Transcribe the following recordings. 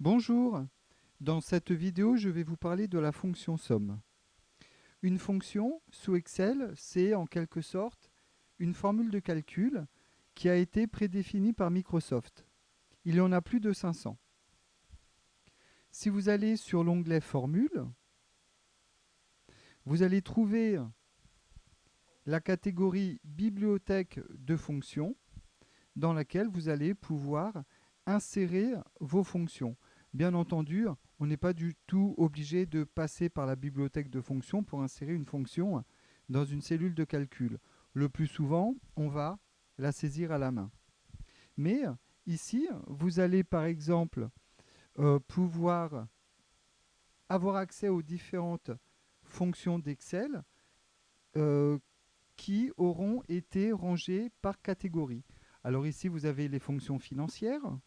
Bonjour, dans cette vidéo je vais vous parler de la fonction somme. Une fonction sous Excel, c'est en quelque sorte une formule de calcul qui a été prédéfinie par Microsoft. Il y en a plus de 500. Si vous allez sur l'onglet Formule, vous allez trouver la catégorie Bibliothèque de fonctions dans laquelle vous allez pouvoir insérer vos fonctions. Bien entendu, on n'est pas du tout obligé de passer par la bibliothèque de fonctions pour insérer une fonction dans une cellule de calcul. Le plus souvent, on va la saisir à la main. Mais ici, vous allez par exemple pouvoir avoir accès aux différentes fonctions d'Excel euh, qui auront été rangées par catégorie. Alors ici, vous avez les fonctions financières.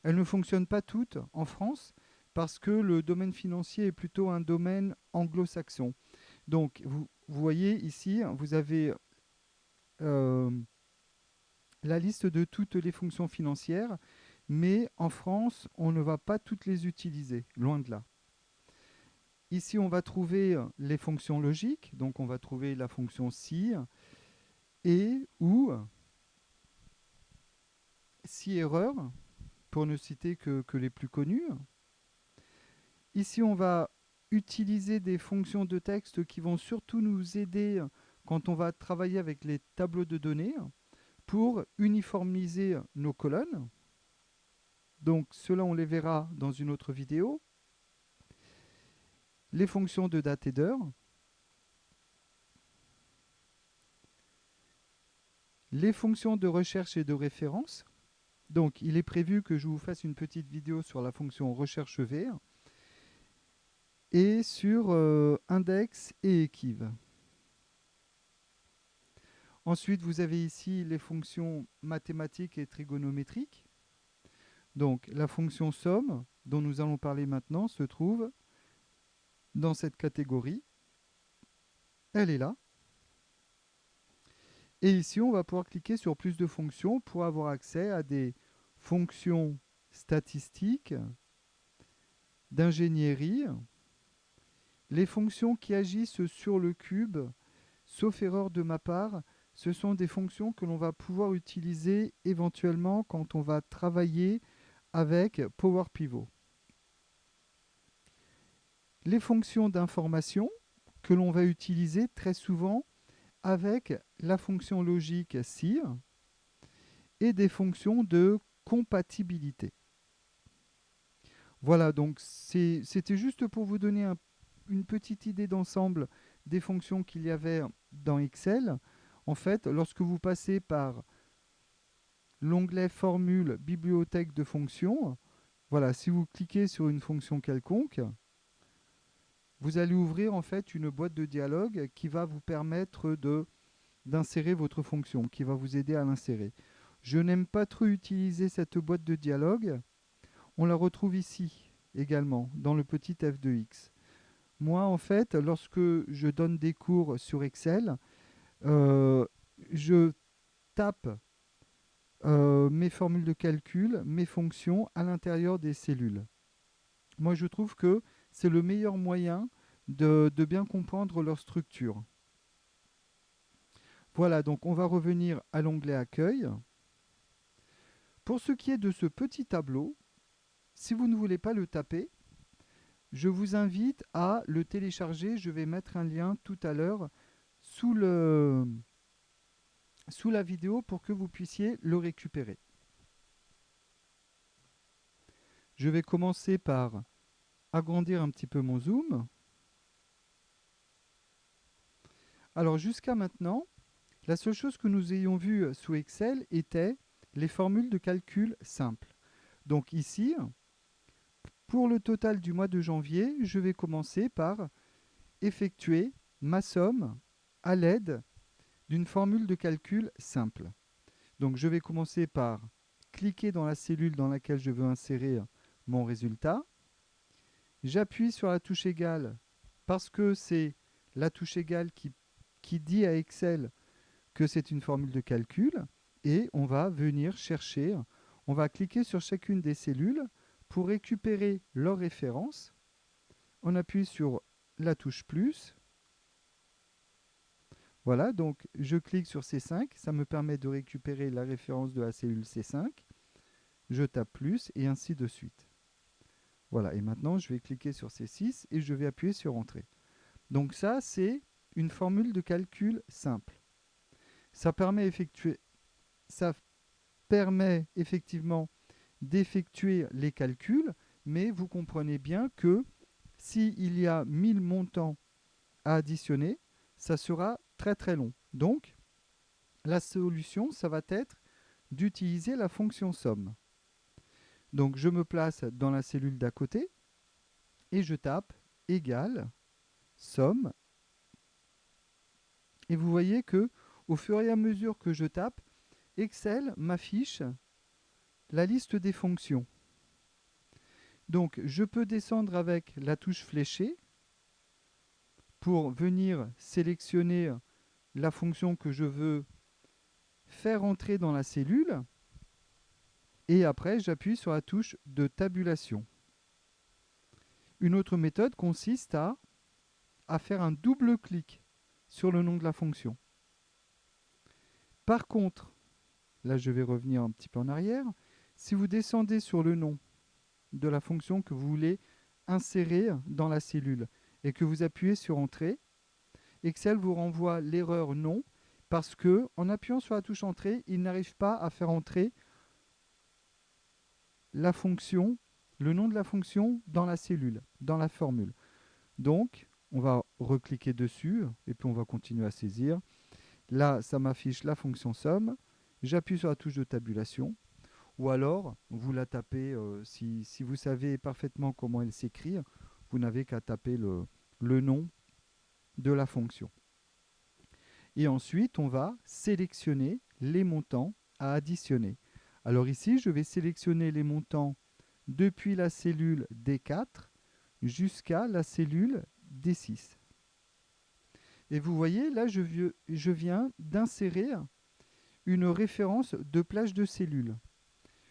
Elles ne fonctionnent pas toutes en France parce que le domaine financier est plutôt un domaine anglo-saxon. Donc, vous voyez ici, vous avez euh, la liste de toutes les fonctions financières, mais en France, on ne va pas toutes les utiliser, loin de là. Ici, on va trouver les fonctions logiques, donc on va trouver la fonction si et ou si erreur, pour ne citer que les plus connus. Ici, on va utiliser des fonctions de texte qui vont surtout nous aider quand on va travailler avec les tableaux de données pour uniformiser nos colonnes. Donc, cela, on les verra dans une autre vidéo. Les fonctions de date et d'heure. Les fonctions de recherche et de référence. Donc, il est prévu que je vous fasse une petite vidéo sur la fonction recherche V et sur index et équive. Ensuite, vous avez ici les fonctions mathématiques et trigonométriques. Donc, la fonction somme, dont nous allons parler maintenant, se trouve dans cette catégorie. Elle est là. Et ici, on va pouvoir cliquer sur plus de fonctions pour avoir accès à des fonctions statistiques, d'ingénierie, les fonctions qui agissent sur le cube, sauf erreur de ma part, ce sont des fonctions que l'on va pouvoir utiliser éventuellement quand on va travailler avec Power Pivot. Les fonctions d'information que l'on va utiliser très souvent avec la fonction logique SIR et des fonctions de compatibilité. Voilà, donc c'était juste pour vous donner une petite idée d'ensemble des fonctions qu'il y avait dans Excel. En fait, lorsque vous passez par l'onglet Formule, Bibliothèque de fonctions, voilà, si vous cliquez sur une fonction quelconque, vous allez ouvrir en fait une boîte de dialogue qui va vous permettre d'insérer votre fonction, qui va vous aider à l'insérer. Je n'aime pas trop utiliser cette boîte de dialogue. On la retrouve ici également, dans le petit f de x. Moi, en fait, lorsque je donne des cours sur Excel, euh, je tape mes formules de calcul, mes fonctions à l'intérieur des cellules. Moi, je trouve que c'est le meilleur moyen de bien comprendre leur structure. Voilà, donc on va revenir à l'onglet Accueil. Pour ce qui est de ce petit tableau, si vous ne voulez pas le taper, je vous invite à le télécharger. Je vais mettre un lien tout à l'heure sous la vidéo pour que vous puissiez le récupérer. Je vais commencer par agrandir un petit peu mon zoom. Alors jusqu'à maintenant, la seule chose que nous ayons vue sous Excel était les formules de calcul simples. Donc ici, pour le total du mois de janvier, je vais commencer par effectuer ma somme à l'aide d'une formule de calcul simple. Donc je vais commencer par cliquer dans la cellule dans laquelle je veux insérer mon résultat. J'appuie sur la touche égale parce que c'est la touche égale qui dit à Excel que c'est une formule de calcul et on va venir chercher, on va cliquer sur chacune des cellules pour récupérer leur référence, on appuie sur la touche plus. Voilà, donc je clique sur C5, ça me permet de récupérer la référence de la cellule C5. Je tape plus et ainsi de suite. Voilà, et maintenant je vais cliquer sur C6 et je vais appuyer sur Entrée. Donc ça, c'est une formule de calcul simple. Ça permet effectivement d'effectuer les calculs, mais vous comprenez bien que s'il y a 1000 montants à additionner, ça sera très très long. Donc, la solution, ça va être d'utiliser la fonction somme. Donc, je me place dans la cellule d'à côté et je tape égale somme. Et vous voyez que au fur et à mesure que je tape, Excel m'affiche la liste des fonctions. Donc, je peux descendre avec la touche fléchée pour venir sélectionner la fonction que je veux faire entrer dans la cellule. Et après, j'appuie sur la touche de tabulation. Une autre méthode consiste à faire un double clic sur le nom de la fonction. Par contre, là je vais revenir un petit peu en arrière, si vous descendez sur le nom de la fonction que vous voulez insérer dans la cellule et que vous appuyez sur Entrée, Excel vous renvoie l'erreur non parce que en appuyant sur la touche Entrée, il n'arrive pas à faire entrer la fonction, le nom de la fonction dans la cellule, dans la formule. Donc, on va recliquer dessus et puis on va continuer à saisir. Là, ça m'affiche la fonction somme. J'appuie sur la touche de tabulation. Ou alors, vous la tapez, si vous savez parfaitement comment elle s'écrit, vous n'avez qu'à taper le nom de la fonction. Et ensuite, on va sélectionner les montants à additionner. Alors ici, je vais sélectionner les montants depuis la cellule D4 jusqu'à la cellule D6. Et vous voyez, là, je viens d'insérer une référence de plage de cellules.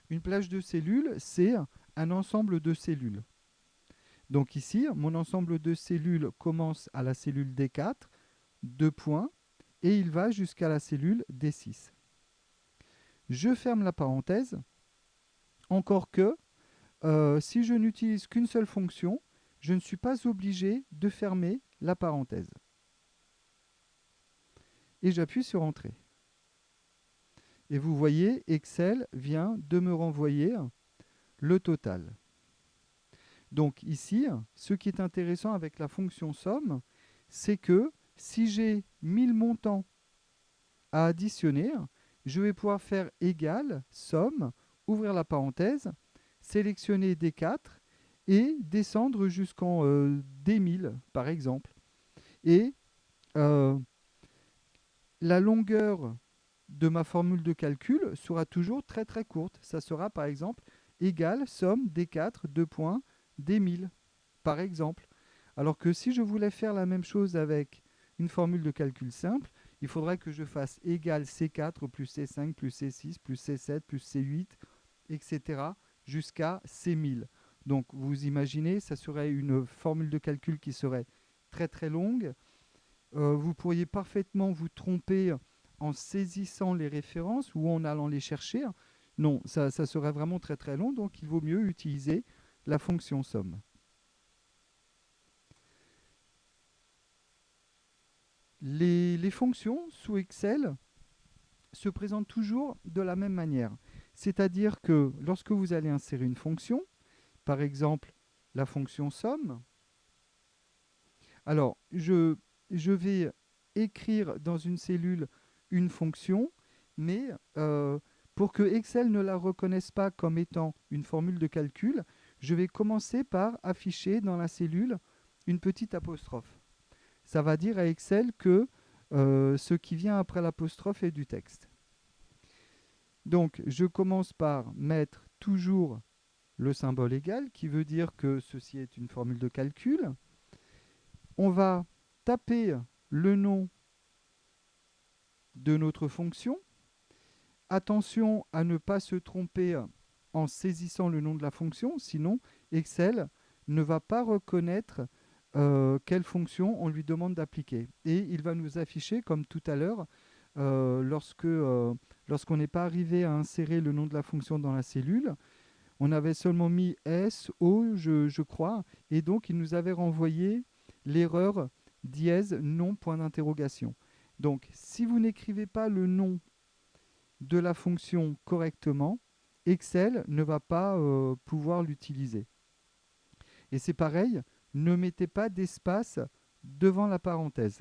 Une plage de cellules, c'est un ensemble de cellules. Donc ici, mon ensemble de cellules commence à la cellule D4, 2 points, et il va jusqu'à la cellule D6. Je ferme la parenthèse, encore que si je n'utilise qu'une seule fonction, je ne suis pas obligé de fermer la parenthèse. Et j'appuie sur Entrée. Et vous voyez, Excel vient de me renvoyer le total. Donc ici, ce qui est intéressant avec la fonction somme, c'est que si j'ai 1000 montants à additionner, je vais pouvoir faire égal, somme, ouvrir la parenthèse, sélectionner D4 et descendre jusqu'en D1000 par exemple. Et la longueur de ma formule de calcul sera toujours très très courte. Ça sera par exemple égal somme D4, 2 points, D1000 par exemple. Alors que si je voulais faire la même chose avec une formule de calcul simple, il faudrait que je fasse égal C4 plus C5 plus C6 plus C7 plus C8, etc. jusqu'à C1000. Donc vous imaginez, ça serait une formule de calcul qui serait très très longue. Vous pourriez parfaitement vous tromper en saisissant les références ou en allant les chercher. Non, ça serait vraiment très très long, donc il vaut mieux utiliser la fonction somme. Les fonctions sous Excel se présentent toujours de la même manière. C'est-à-dire que lorsque vous allez insérer une fonction, par exemple la fonction somme, alors je vais écrire dans une cellule une fonction, mais pour que Excel ne la reconnaisse pas comme étant une formule de calcul, je vais commencer par afficher dans la cellule une petite apostrophe. Ça va dire à Excel que ce qui vient après l'apostrophe est du texte. Donc, je commence par mettre toujours le symbole égal, qui veut dire que ceci est une formule de calcul. On va taper le nom de notre fonction. Attention à ne pas se tromper en saisissant le nom de la fonction, sinon Excel ne va pas reconnaître quelle fonction on lui demande d'appliquer. Et il va nous afficher, comme tout à l'heure, lorsqu'on n'est pas arrivé à insérer le nom de la fonction dans la cellule, on avait seulement mis S, O, je crois, et donc il nous avait renvoyé l'erreur dièse non point d'interrogation. Donc si vous n'écrivez pas le nom de la fonction correctement, Excel ne va pas pouvoir l'utiliser. Et c'est pareil, ne mettez pas d'espace devant la parenthèse.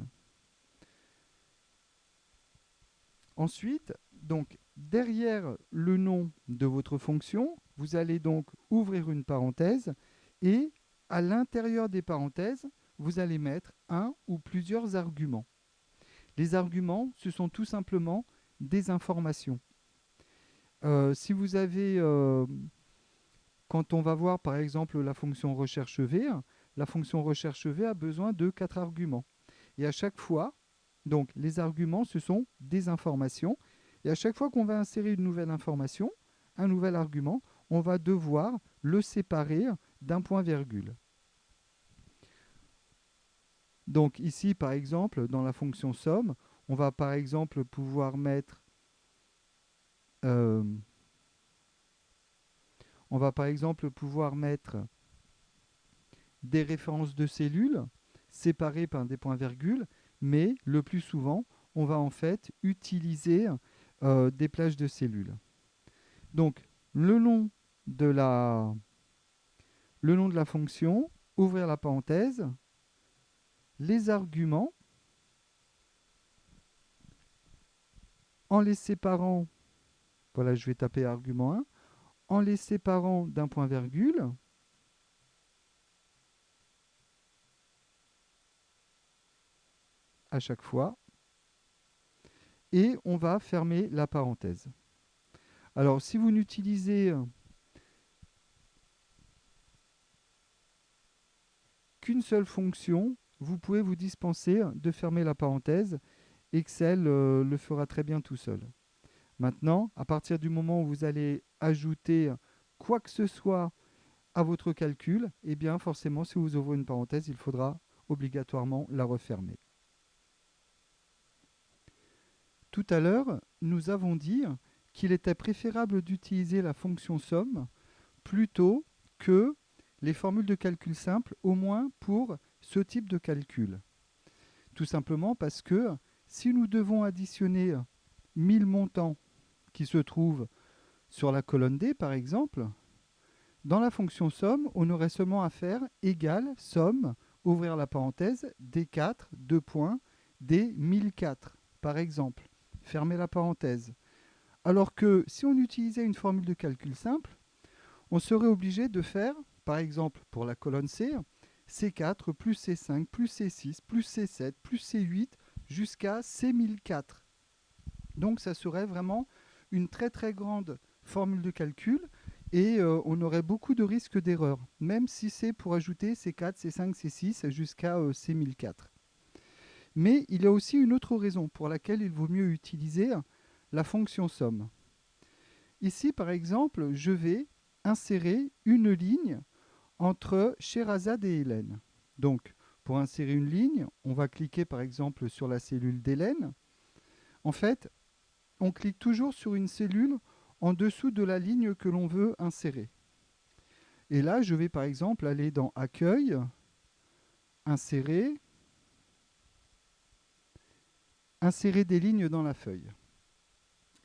Ensuite, donc, derrière le nom de votre fonction, vous allez donc ouvrir une parenthèse et à l'intérieur des parenthèses, vous allez mettre un ou plusieurs arguments. Les arguments, ce sont tout simplement des informations. Si vous avez, quand on va voir par exemple la fonction recherche V, la fonction recherche V a besoin de 4 arguments. Et à chaque fois, donc les arguments, ce sont des informations. Et à chaque fois qu'on va insérer une nouvelle information, un nouvel argument, on va devoir le séparer d'un point-virgule. Donc ici, par exemple, dans la fonction somme, on va par exemple pouvoir mettre des références de cellules séparées par des points-virgules, mais le plus souvent, on va en fait utiliser des plages de cellules. Donc, le nom de la fonction, ouvrir la parenthèse, les arguments, en les séparant, voilà, je vais taper argument 1, en les séparant d'un point-virgule, à chaque fois, et on va fermer la parenthèse. Alors, si vous n'utilisez qu'une seule fonction, vous pouvez vous dispenser de fermer la parenthèse. Excel le fera très bien tout seul. Maintenant, à partir du moment où vous allez ajouter quoi que ce soit à votre calcul, eh bien forcément, si vous ouvrez une parenthèse, il faudra obligatoirement la refermer. Tout à l'heure, nous avons dit qu'il était préférable d'utiliser la fonction somme plutôt que les formules de calcul simple, au moins pour ce type de calcul. Tout simplement parce que si nous devons additionner 1000 montants qui se trouvent sur la colonne D, par exemple, dans la fonction somme, on aurait seulement à faire égal somme, ouvrir la parenthèse, D4, 2 points, D1004, par exemple. Fermer la parenthèse. Alors que si on utilisait une formule de calcul simple, on serait obligé de faire, par exemple pour la colonne C, C4 plus C5 plus C6 plus C7 plus C8 jusqu'à C1004. Donc ça serait vraiment une très très grande formule de calcul et on aurait beaucoup de risques d'erreur, même si c'est pour ajouter C4, C5, C6 jusqu'à C1004. Mais il y a aussi une autre raison pour laquelle il vaut mieux utiliser la fonction somme. Ici, par exemple, je vais insérer une ligne entre Sherazade et Hélène. Donc, pour insérer une ligne, on va cliquer par exemple sur la cellule d'Hélène. En fait, on clique toujours sur une cellule en dessous de la ligne que l'on veut insérer. Et là, je vais par exemple aller dans Accueil, Insérer des lignes dans la feuille.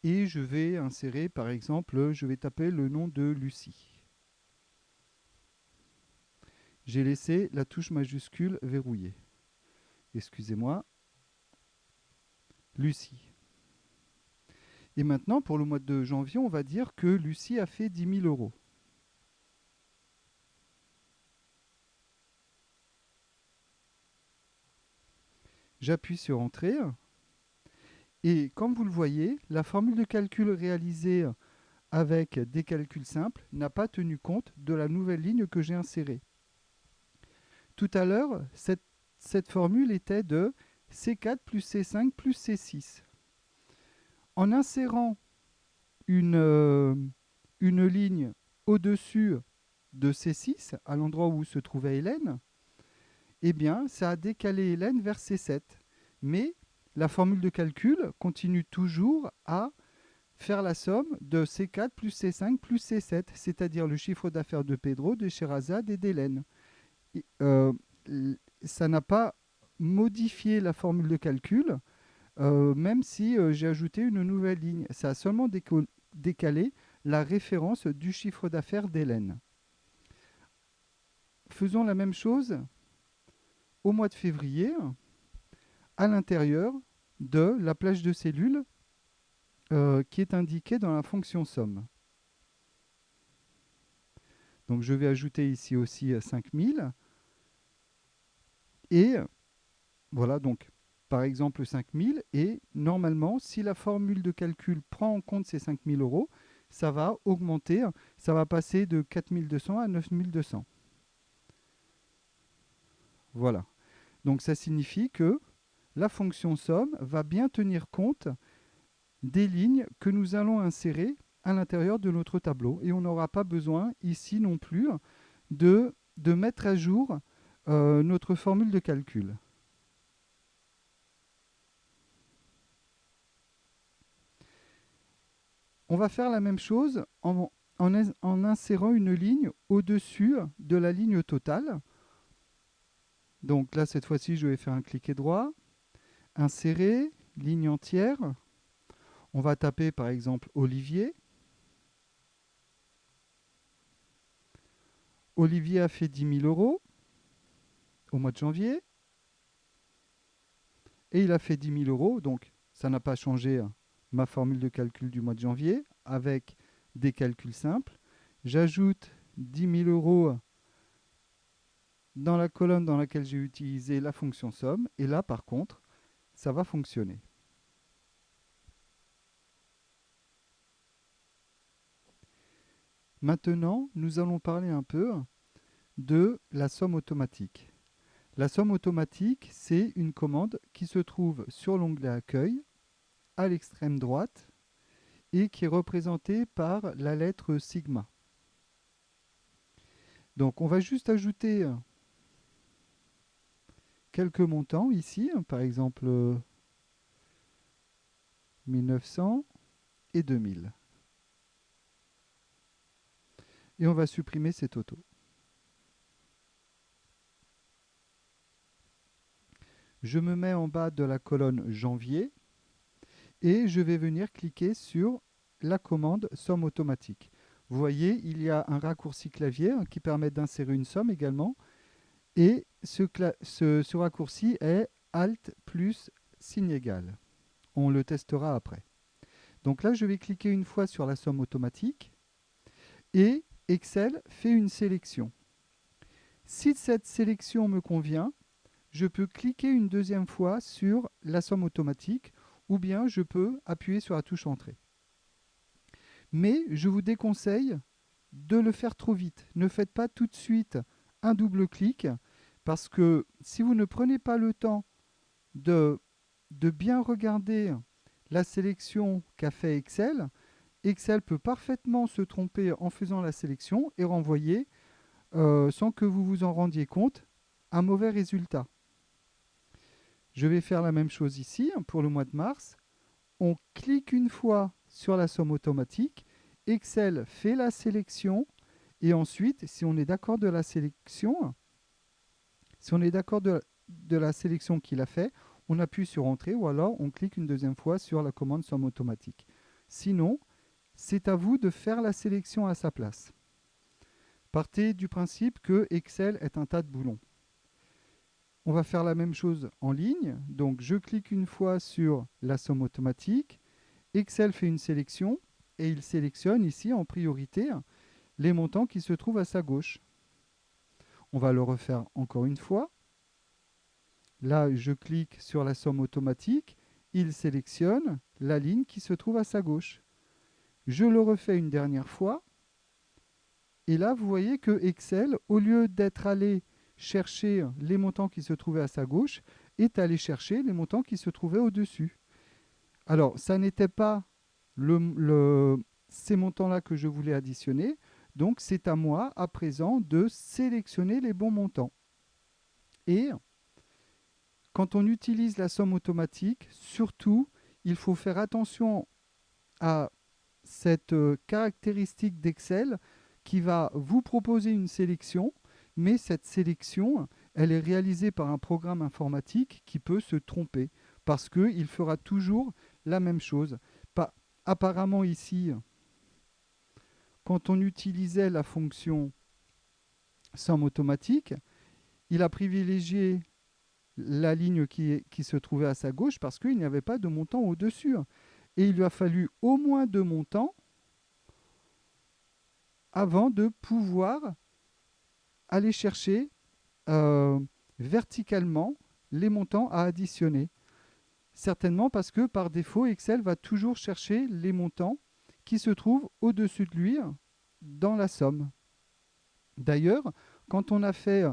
Et je vais insérer, par exemple, je vais taper le nom de Lucie. J'ai laissé la touche majuscule verrouillée. Excusez-moi. Lucie. Et maintenant, pour le mois de janvier, on va dire que Lucie a fait 10 000 euros. J'appuie sur Entrée. Et comme vous le voyez, la formule de calcul réalisée avec des calculs simples n'a pas tenu compte de la nouvelle ligne que j'ai insérée. Tout à l'heure, cette formule était de C4 plus C5 plus C6. En insérant une une ligne au-dessus de C6, à l'endroit où se trouvait Hélène, eh bien, ça a décalé Hélène vers C7. Mais la formule de calcul continue toujours à faire la somme de C4 plus C5 plus C7, c'est-à-dire le chiffre d'affaires de Pedro, de Sherazade et d'Hélène. Ça n'a pas modifié la formule de calcul, même si j'ai ajouté une nouvelle ligne. Ça a seulement décalé la référence du chiffre d'affaires d'Hélène. Faisons la même chose au mois de février, à l'intérieur de la plage de cellules qui est indiquée dans la fonction somme. Donc je vais ajouter ici aussi 5000. Et voilà, donc par exemple 5000. Et normalement, si la formule de calcul prend en compte ces 5000 euros, ça va augmenter, ça va passer de 4200 à 9200. Voilà. Donc ça signifie que la fonction somme va bien tenir compte des lignes que nous allons insérer à l'intérieur de notre tableau. Et on n'aura pas besoin ici non plus de mettre à jour notre formule de calcul. On va faire la même chose en insérant une ligne au-dessus de la ligne totale. Donc là, cette fois-ci, je vais faire un cliquet droit, insérer, ligne entière. On va taper par exemple Olivier. Olivier a fait 10 000 euros au mois de janvier. Et il a fait 10 000 euros, donc ça n'a pas changé ma formule de calcul du mois de janvier, avec des calculs simples. J'ajoute 10 000 euros dans la colonne dans laquelle j'ai utilisé la fonction somme, et là par contre, ça va fonctionner. Maintenant, nous allons parler un peu de la somme automatique. La somme automatique, c'est une commande qui se trouve sur l'onglet Accueil, à l'extrême droite, et qui est représentée par la lettre sigma. Donc on va juste ajouter quelques montants ici, par exemple 1900 et 2000. Et on va supprimer ces totaux. Je me mets en bas de la colonne janvier et je vais venir cliquer sur la commande somme automatique. Vous voyez, il y a un raccourci clavier qui permet d'insérer une somme également. Et ce raccourci est Alt plus signe égal. On le testera après. Donc là, je vais cliquer une fois sur la somme automatique et Excel fait une sélection. Si cette sélection me convient, je peux cliquer une deuxième fois sur la somme automatique ou bien je peux appuyer sur la touche Entrée. Mais je vous déconseille de le faire trop vite. Ne faites pas tout de suite un double clic parce que si vous ne prenez pas le temps de bien regarder la sélection qu'a fait Excel, Excel peut parfaitement se tromper en faisant la sélection et renvoyer, sans que vous vous en rendiez compte, un mauvais résultat. Je vais faire la même chose ici pour le mois de mars. On clique une fois sur la somme automatique, Excel fait la sélection et ensuite, si on est d'accord de la sélection, la sélection qu'il a fait, on appuie sur Entrée ou alors on clique une deuxième fois sur la commande somme automatique. Sinon, c'est à vous de faire la sélection à sa place. Partez du principe que Excel est un tas de boulons. On va faire la même chose en ligne. Donc, je clique une fois sur la somme automatique. Excel fait une sélection et il sélectionne ici en priorité les montants qui se trouvent à sa gauche. On va le refaire encore une fois. Là, je clique sur la somme automatique. Il sélectionne la ligne qui se trouve à sa gauche. Je le refais une dernière fois. Et là, vous voyez que Excel, au lieu d'être allé chercher les montants qui se trouvaient à sa gauche, est allé chercher les montants qui se trouvaient au-dessus. Alors, ça n'était pas ces montants-là que je voulais additionner. Donc c'est à moi à présent de sélectionner les bons montants. Et quand on utilise la somme automatique, surtout, il faut faire attention à cette caractéristique d'Excel qui va vous proposer une sélection, mais cette sélection, elle est réalisée par un programme informatique qui peut se tromper parce qu'il fera toujours la même chose. Apparemment ici, quand on utilisait la fonction somme automatique, il a privilégié la ligne qui se trouvait à sa gauche parce qu'il n'y avait pas de montant au-dessus. Et il lui a fallu au moins 2 montants avant de pouvoir aller chercher verticalement les montants à additionner. Certainement parce que par défaut, Excel va toujours chercher les montants qui se trouvent au-dessus de lui dans la somme. D'ailleurs, quand on a fait,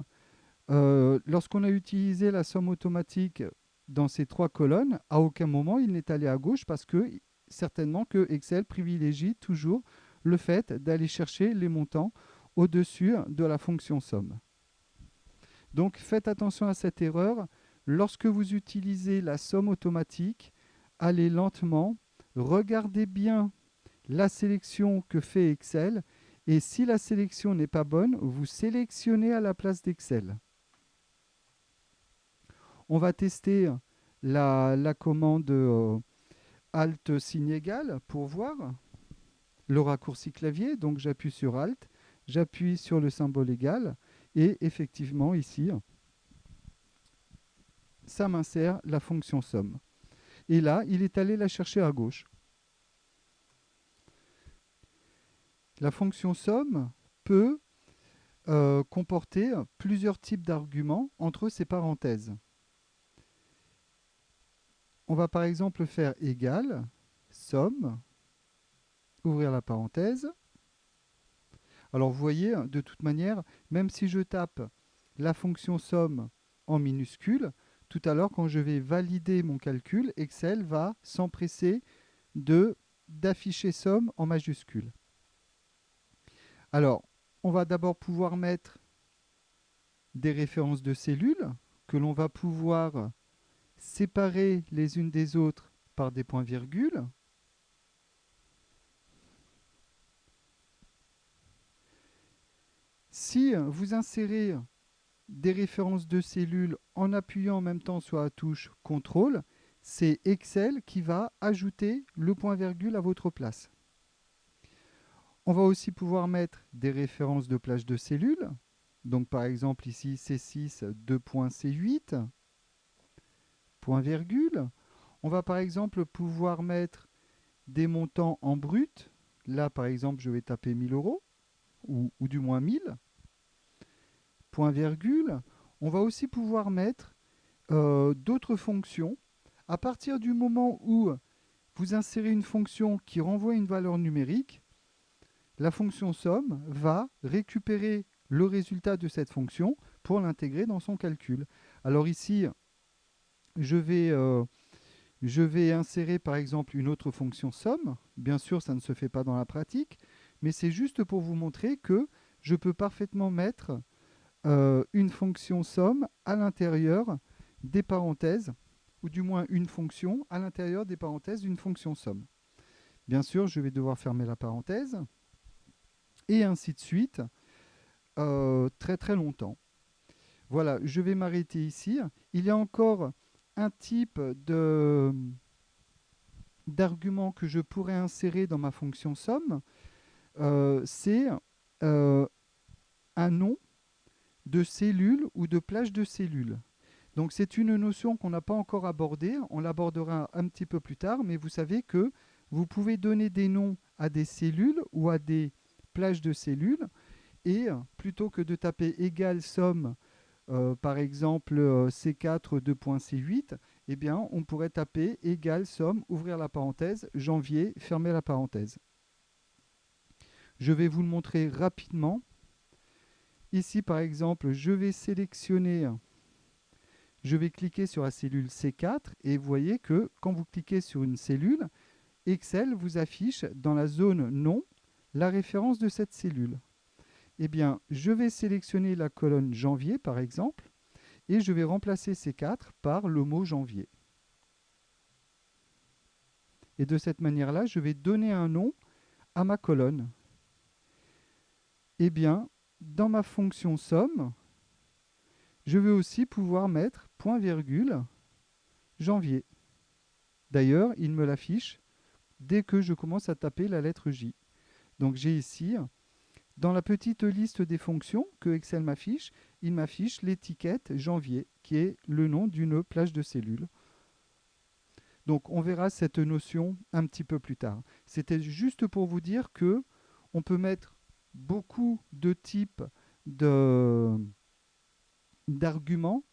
lorsqu'on a utilisé la somme automatique dans ces 3 colonnes, à aucun moment il n'est allé à gauche parce que certainement que Excel privilégie toujours le fait d'aller chercher les montants au-dessus de la fonction somme. Donc faites attention à cette erreur. Lorsque vous utilisez la somme automatique, allez lentement, regardez bien la sélection que fait Excel et si la sélection n'est pas bonne, vous sélectionnez à la place d'Excel. On va tester la commande Alt signe égal pour voir le raccourci clavier. Donc j'appuie sur Alt, j'appuie sur le symbole égal et effectivement ici, ça m'insère la fonction somme. Et là, il est allé la chercher à gauche. La fonction somme peut comporter plusieurs types d'arguments entre ces parenthèses. On va par exemple faire égal, somme, ouvrir la parenthèse. Alors vous voyez, de toute manière, même si je tape la fonction somme en minuscule, tout à l'heure, quand je vais valider mon calcul, Excel va s'empresser d'afficher somme en majuscule. Alors, on va d'abord pouvoir mettre des références de cellules que l'on va pouvoir séparer les unes des autres par des points-virgules. Si vous insérez des références de cellules en appuyant en même temps sur la touche CTRL, c'est Excel qui va ajouter le point-virgule à votre place. On va aussi pouvoir mettre des références de plage de cellules. Donc par exemple ici C6 2.C8, point virgule. On va par exemple pouvoir mettre des montants en brut. Là par exemple je vais taper 1000 euros ou du moins 1000. Point virgule. On va aussi pouvoir mettre d'autres fonctions. À partir du moment où vous insérez une fonction qui renvoie une valeur numérique, la fonction somme va récupérer le résultat de cette fonction pour l'intégrer dans son calcul. Alors ici, je vais insérer par exemple une autre fonction somme. Bien sûr, ça ne se fait pas dans la pratique, mais c'est juste pour vous montrer que je peux parfaitement mettre une fonction somme à l'intérieur des parenthèses, ou du moins une fonction à l'intérieur des parenthèses d'une fonction somme. Bien sûr, je vais devoir fermer la parenthèse, et ainsi de suite, très très longtemps. Voilà, je vais m'arrêter ici. Il y a encore un type d'argument que je pourrais insérer dans ma fonction somme. C'est un nom de cellule ou de plage de cellules. Donc c'est une notion qu'on n'a pas encore abordée, on l'abordera un petit peu plus tard, mais vous savez que vous pouvez donner des noms à des cellules ou à des plages de cellules, et plutôt que de taper égal somme, par exemple C4 2.C8, eh bien on pourrait taper égal somme, ouvrir la parenthèse, janvier, fermer la parenthèse. Je vais vous le montrer rapidement. Ici par exemple, je vais sélectionner, je vais cliquer sur la cellule C4 et vous voyez que quand vous cliquez sur une cellule, Excel vous affiche dans la zone nom la référence de cette cellule. Eh bien, je vais sélectionner la colonne janvier, par exemple, et je vais remplacer ces 4 par le mot janvier. Et de cette manière-là, je vais donner un nom à ma colonne. Eh bien, dans ma fonction somme, je vais aussi pouvoir mettre point virgule janvier. D'ailleurs, il me l'affiche dès que je commence à taper la lettre J. Donc j'ai ici, dans la petite liste des fonctions que Excel m'affiche, il m'affiche l'étiquette janvier, qui est le nom d'une plage de cellules. Donc on verra cette notion un petit peu plus tard. C'était juste pour vous dire que on peut mettre beaucoup de types d'arguments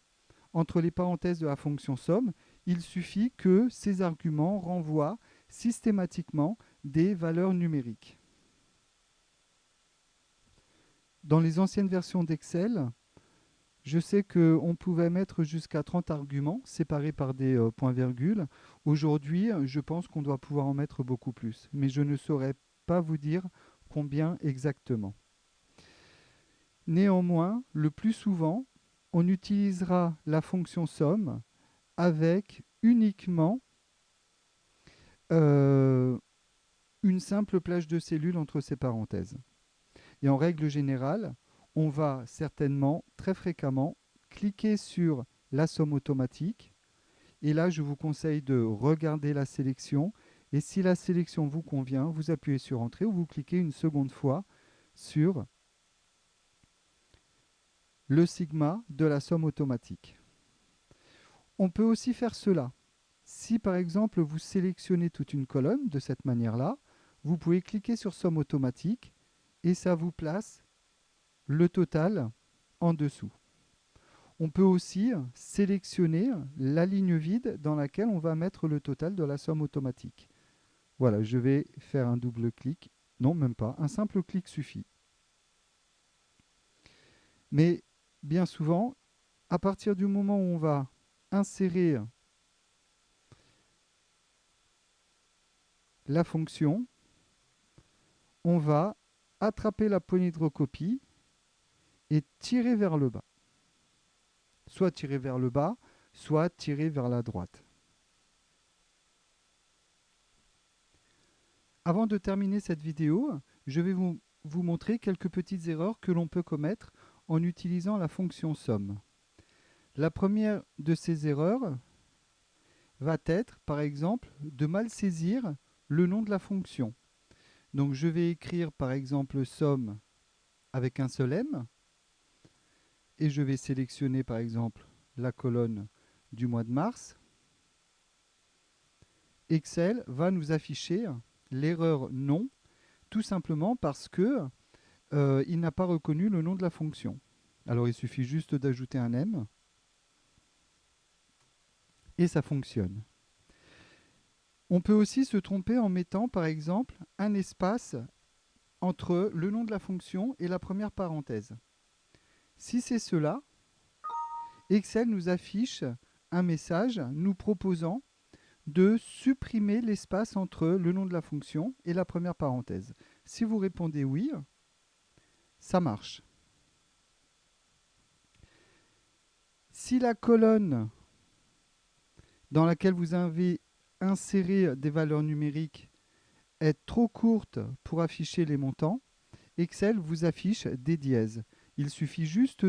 entre les parenthèses de la fonction somme. Il suffit que ces arguments renvoient systématiquement des valeurs numériques. Dans les anciennes versions d'Excel, je sais qu'on pouvait mettre jusqu'à 30 arguments séparés par des points-virgules. Aujourd'hui, je pense qu'on doit pouvoir en mettre beaucoup plus, mais je ne saurais pas vous dire combien exactement. Néanmoins, le plus souvent, on utilisera la fonction somme avec uniquement une simple plage de cellules entre ces parenthèses. Et en règle générale, on va certainement, très fréquemment, cliquer sur la somme automatique. Et là, je vous conseille de regarder la sélection. Et si la sélection vous convient, vous appuyez sur Entrée ou vous cliquez une seconde fois sur le sigma de la somme automatique. On peut aussi faire cela. Si par exemple vous sélectionnez toute une colonne de cette manière-là, vous pouvez cliquer sur somme automatique et ça vous place le total en dessous. On peut aussi sélectionner la ligne vide dans laquelle on va mettre le total de la somme automatique. Voilà, je vais faire un double clic. Non, même pas. Un simple clic suffit. Mais bien souvent, à partir du moment où on va insérer la fonction, on va attraper la poignée de recopie et tirer vers le bas. Soit tirer vers le bas, soit tirer vers la droite. Avant de terminer cette vidéo, je vais vous montrer quelques petites erreurs que l'on peut commettre en utilisant la fonction somme. La première de ces erreurs va être, par exemple, de mal saisir le nom de la fonction. Donc je vais écrire par exemple somme avec un seul M et je vais sélectionner par exemple la colonne du mois de mars. Excel va nous afficher l'erreur non, tout simplement parce que il n'a pas reconnu le nom de la fonction. Alors il suffit juste d'ajouter un M et ça fonctionne. On peut aussi se tromper en mettant par exemple un espace entre le nom de la fonction et la première parenthèse. Si c'est cela, Excel nous affiche un message nous proposant de supprimer l'espace entre le nom de la fonction et la première parenthèse. Si vous répondez oui, ça marche. Si la colonne dans laquelle vous avez inséré des valeurs numériques est trop courte pour afficher les montants, Excel vous affiche des dièses. Il suffit juste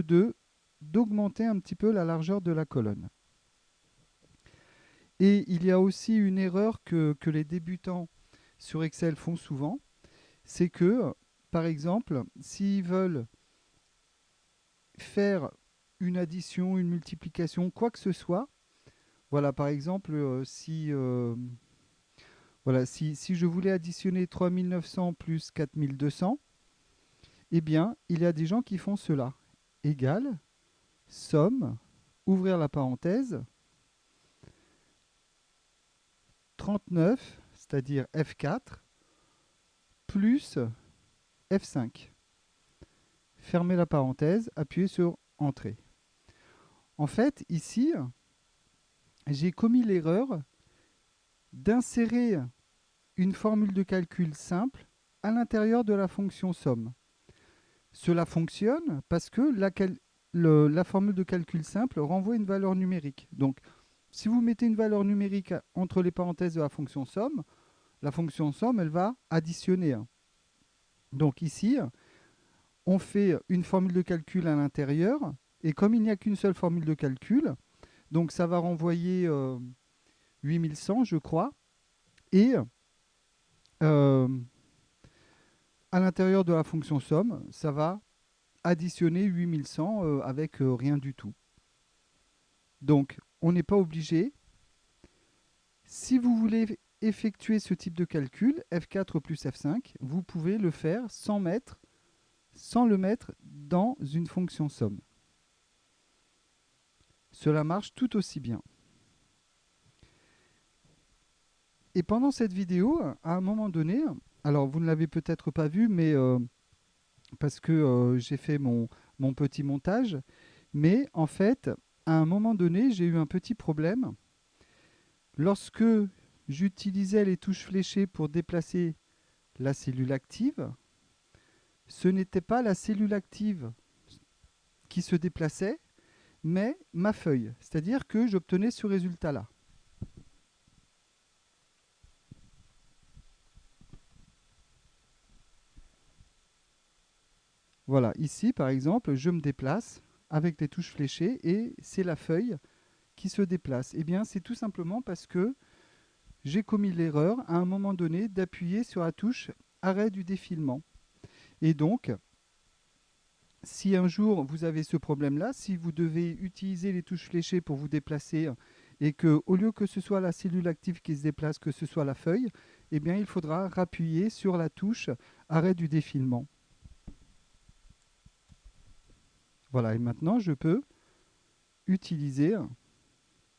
d'augmenter un petit peu la largeur de la colonne. Et il y a aussi une erreur que les débutants sur Excel font souvent, c'est que, par exemple, s'ils veulent faire une addition, une multiplication, quoi que ce soit, voilà, par exemple, si je voulais additionner 3900 plus 4200, eh bien, il y a des gens qui font cela. Égal, somme, ouvrir la parenthèse, 39, c'est-à-dire F4, plus F5. Fermez la parenthèse, appuyez sur Entrée. En fait, ici, j'ai commis l'erreur d'insérer une formule de calcul simple à l'intérieur de la fonction somme. Cela fonctionne parce que la formule de calcul simple renvoie une valeur numérique. Donc, si vous mettez une valeur numérique entre les parenthèses de la fonction somme, elle va additionner. Donc ici, on fait une formule de calcul à l'intérieur, et comme il n'y a qu'une seule formule de calcul, donc ça va renvoyer 8100, je crois, et à l'intérieur de la fonction somme, ça va additionner 8100 avec rien du tout. Donc, on n'est pas obligé. Si vous voulez effectuer ce type de calcul, F4 plus F5, vous pouvez le faire sans le mettre dans une fonction somme. Cela marche tout aussi bien. Et pendant cette vidéo, à un moment donné, alors vous ne l'avez peut-être pas vu, mais parce que j'ai fait mon petit montage, mais en fait, à un moment donné, j'ai eu un petit problème. Lorsque j'utilisais les touches fléchées pour déplacer la cellule active, ce n'était pas la cellule active qui se déplaçait, mais ma feuille. C'est-à-dire que j'obtenais ce résultat-là. Voilà, ici par exemple, je me déplace avec les touches fléchées et c'est la feuille qui se déplace. Eh bien, c'est tout simplement parce que j'ai commis l'erreur à un moment donné d'appuyer sur la touche arrêt du défilement. Et donc, si un jour vous avez ce problème-là, si vous devez utiliser les touches fléchées pour vous déplacer et que au lieu que ce soit la cellule active qui se déplace, que ce soit la feuille, eh bien, il faudra rappuyer sur la touche arrêt du défilement. Voilà, et maintenant je peux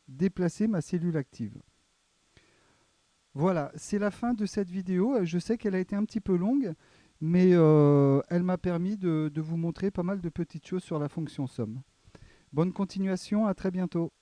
déplacer ma cellule active. Voilà, c'est la fin de cette vidéo. Je sais qu'elle a été un petit peu longue, mais elle m'a permis de vous montrer pas mal de petites choses sur la fonction somme. Bonne continuation, à très bientôt.